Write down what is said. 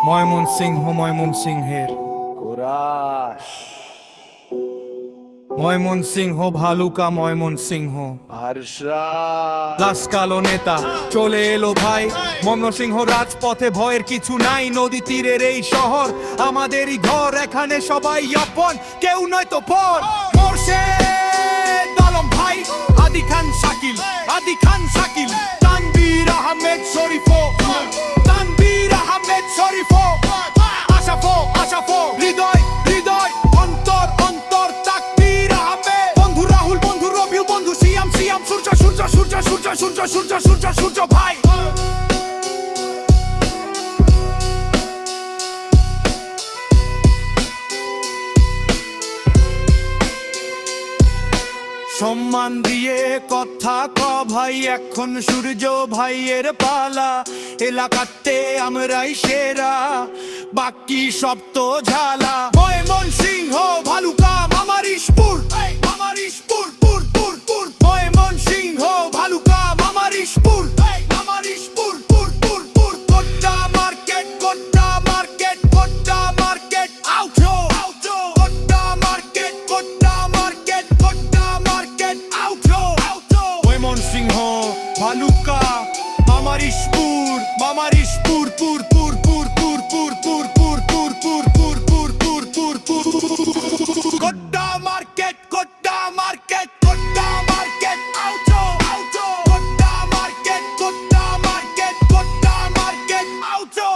ময়মনসিংহ ময়মনসিংহের কুরাশ ময়মনসিংহ ভালুকা ময়মনসিংহ হর্ষা লাস্কালো নেতা চলে এলো ভাই ময়মনসিংহ রাজপথে ভয়ের কিছু নাই নদী তীরের এই শহর আমাদেরই ঘর এখানে সবাই আপন কেউ নয় তো পর মোর্শেদ আলম ভাই আদি খান শাকিল তানভীর আহমেদ শরীফ আশাফো হৃদয় অন্তর তাকবীর আহমেদ বন্ধু রাহুল বন্ধু রবিউল বন্ধু সিয়াম সূর্য ভাই সম্মান দিয়ে কথা ক ভাই এখন সূর্য ভাইয়ের পালা এলাকাতে আমরাই সেরা বাকি সব তো ঝালা Mymensingh Bhaluka Mamarishpur Mymensingh Bhaluka Mamarishpur Godda market auto Godda market auto Mymensingh Bhaluka Mamarishpur Godda market auto Godda market আউটো